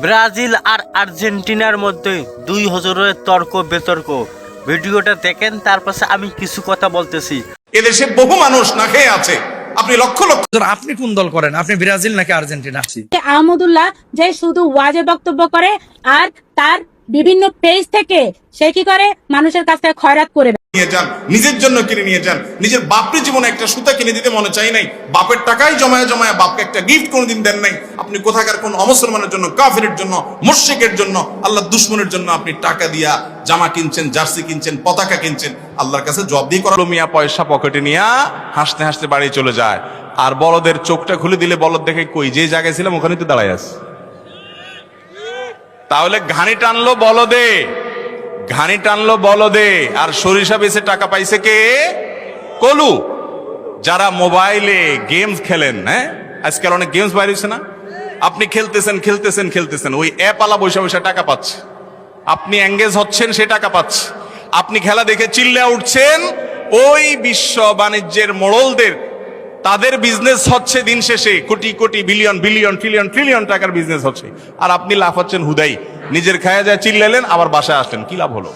Brazil আর আর্জেন্টিনার মধ্যে দুই হজরের তর্ক বিতর্ক। ভিডিওটা দেখেন, তারপর আমি কিছু কথা বলতেছি। এদেশে বহু মানুষ না খেয়ে আছে, আপনি লক্ষ লক্ষ। আপনি কোন দল করেন? আপনি ব্রাজিল নাকি আর্জেন্টিনা? আহমদুল্লাহ যে শুধু ওয়াজে বক্তব্য করে আর তার বিভিন্ন পেজ থেকে সে কি করে মানুষের কাছ থেকে খয়রাত করে নিয়ে যান, নিজের জন্য কিনে নিয়ে যান। নিজের বাপের জীবনে একটা সুতা কিনে দিতে মনে চাই নাই, বাপের টাকাই জমায় জমায় বাপকে একটা গিফট কোনোদিন দেন নাই। আপনি কোথাকার কোন অমুসলমানের জন্য, কাফিরের জন্য, মুশরিকের জন্য, আল্লাহ দুশমনের জন্য আপনি টাকা দিয়া জামা কিনছেন, জার্সি কিনছেন, পতাকা কিনছেন। আল্লাহর কাছে জবাব দিয়ে করা। মিয়া পয়সা পকেটে নিয়ে হাসতে হাসতে বাড়ি চলে যায়, আর বলদের চোখটা খুলে দিলে বলদ দেখে কই যে জায়গায় ছিলাম ওখানে তো দাঁড়ায় আছে। তাহলে ঘানি টানলো বলদে, ঘানি টানলো বলদে, আর সরিষা বেচে টাকা পাইছে কে? কলু। যারা মোবাইলে গেমস খেলেন, হ্যাঁ আজকাল অনেক গেমস বাইরে হয়েছে না, আপনি খেলতেছেন খেলতেছেন খেলতেছেন, ওই অ্যাপ আলা বসে বসে টাকা পাচ্ছে, আপনি এঙ্গেজ হচ্ছেন, সে টাকা পাচ্ছে। আপনি খেলা দেখে চিল্লা উঠছেন, ওই বিশ্ব বাণিজ্যের মোড়লদের তাদের বিজনেস হচ্ছে দিন শেষে crore crore billion billion trillion trillion টাকার বিজনেস হচ্ছে, আর আপনি লাভ হচ্ছেন হুদাই। নিজের খায়া যায় চিল্লালেন, আবার বাসায় আসলেন, কি লাভ হলো?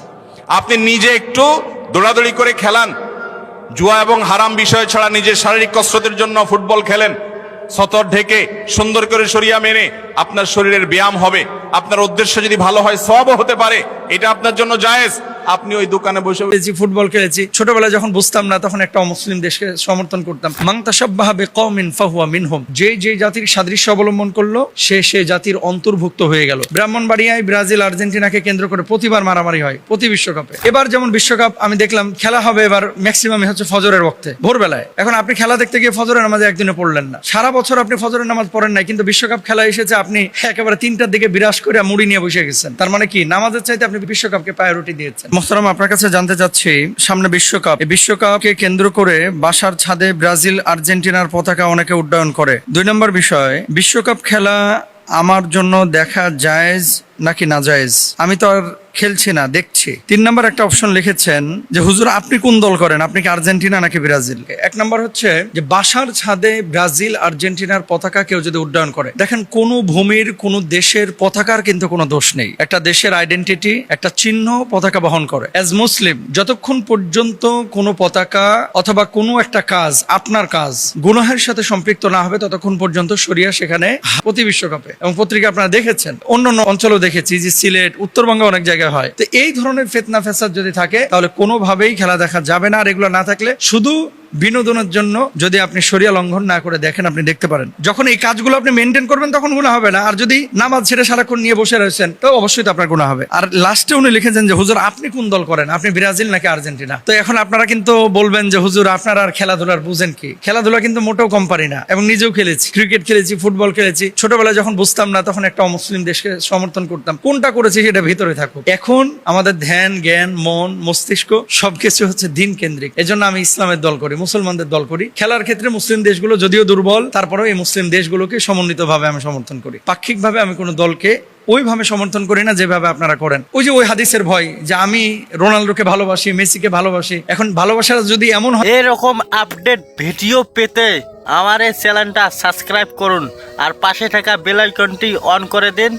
আপনি নিজে একটু দৌড়াদৌড়ি করে খেলান, জুয়া এবং হারাম বিষয় ছাড়া নিজের শারীরিক কসরতের জন্য ফুটবল খেলেন, সতর ঢেকে সুন্দর করে শরিয়া মেনে আপনার শরীরের ব্যায়াম হবে, আপনার উদ্দেশ্য যদি ভালো হয় সওয়াবও হতে পারে, এটা আপনার জন্য জায়েজ। আপনি ওই দোকানে বসে ফুটবল খেলেছি, ছোটবেলায় যখন বুঝতাম না তখন একটা অমুসলিম দেশকে সমর্থন করতাম। মান তাশাব্বাহা বিকওমিন ফাহুয়া মিনহুম, যে যে জাতির সাদৃশ্য অবলম্বন করলো সে সে জাতির অন্তর্ভুক্ত হয়ে গেল। ব্রাহ্মণবাড়িয়ায় ব্রাজিল আর্জেন্টিনাকে কেন্দ্র করে প্রতিবার মারামারি হয় প্রতি বিশ্বকাপে। এবার যেমন বিশ্বকাপ আমি দেখলাম খেলা হবে এবার ম্যাক্সিমাম হচ্ছে ফজরের ওয়াক্তে, ভোরবেলায়। এখন আপনি খেলা দেখতে গিয়ে ফজরের নামাজে একদিনে পড়লেন না, সারা বছর আপনি ফজরের নামাজ পড়েন নাই, কিন্তু বিশ্বকাপ খেলা এসেছে আপনি একেবারে 3টার দিকে বিরাজ করে মুড়ি নিয়ে বসে গেছেন। তার মানে কি, নামাজের চাইতে আপনি বিশ্বকাপকে প্রায়োরিটি দিয়েছেন। মোহতারাম, আপনার কাছে জানতে চাচ্ছি, সামনে বিশ্বকাপ, এই বিশ্বকাপকে কেন্দ্র করে বাসার ছাদে ব্রাজিল আর্জেন্টিনার পতাকা অনেকে উড্ডয়ন করে। 2 নম্বর বিষয়, বিশ্বকাপ খেলা আমার জন্য দেখা জায়েজ নাকি না জায়েজ? আমি তো আর খেলছি না, দেখছি। 3 নম্বর একটা অপশন লিখেছেন যে হুজুর আপনি কোন দল করেন? আপনি কি আর্জেন্টিনা নাকি ব্রাজিল? 1 নম্বর হচ্ছে যে বাসার ছাদে ব্রাজিল আর্জেন্টিনার পতাকা কেউ যদি উড্ডয়ন করে, দেখেন কোন ভূমির কোন দেশের পতাকার কিন্তু কোনো দোষ নেই। একটা দেশের আইডেন্টিটি, একটা চিহ্ন পতাকা বহন করে। অ্যাজ মুসলিম, যতক্ষণ পর্যন্ত কোনো পতাকা অথবা কোনো একটা কাজ, আপনার কাজ গুনাহের সাথে সম্পৃক্ত না হবে, ততক্ষণ পর্যন্ত শরিয়া সেখানে প্রতি বিশ্বকাপে, এবং পত্রিকা আপনারা দেখেছেন, অন্যান্য অঞ্চলেও দেখেছি যে সিলেট, উত্তরবঙ্গে অনেক জায়গায় হয়। তো এই ধরনের ফিতনা ফাসাদ যদি থাকে তাহলে কোনোভাবেই খেলা দেখা যাবে না। আর এগুলো না থাকলে শুধু বিনোদনের জন্য যদি আপনি শরিয়া লঙ্ঘন না করে দেখেন, আপনি দেখতে পারেন। যখন এই কাজগুলো আপনি মেনটেন করবেন তখন গুনাহ হবে না। আর যদি নামাজ ছেড়ে সারাক্ষণ নিয়ে বসে রয়েছেন তো অবশ্যই তো আপনার গুনাহ হবে। আর লাস্টে উনি লিখেছেন যে হুজুর আপনি কোন দল করেন? আপনি ব্রাজিল নাকি আর্জেন্টিনা? তো এখন আপনারা কিন্তু বলবেন যে হুজুর আপনারা আর খেলাধুলার বুঝেন কি? খেলাধুলা কিন্তু মোটেও কম পারি না, এবং নিজেও খেলেছি, ক্রিকেট খেলেছি, ফুটবল খেলেছি। ছোটবেলায় যখন বুঝতাম না তখন একটা অমুসলিম দেশকে সমর্থন করতাম। কোনটা করেছি সেটা ভিতরে থাকুক। এখন আমাদের ধ্যান, জ্ঞান, মন, মস্তিষ্ক সবকিছু হচ্ছে দিন কেন্দ্রিক। এজন্য আমি ইসলামের দল করি, মুসলমানদের দল করি। খেলার ক্ষেত্রে মুসলিম দেশগুলো যদিও দুর্বল, তারপরেও এই মুসলিম দেশগুলোকে সমন্বিতভাবে আমি সমর্থন করি। পাক্ষিকভাবে আমি কোনো দলকে ওইভাবে সমর্থন করি না যেভাবে আপনারা করেন। ওই যে ওই হাদিসের ভয় যে আমি রোনাল্ডোকে ভালোবাসি, মেসিকে ভালোবাসি। এখন ভালোবাসা যদি এমন হয়, এরকম আপডেট ভিডিও পেতে আমার এই চ্যানেলটা সাবস্ক্রাইব করুন আর পাশে থাকা বেল আইকনটি অন করে দিন।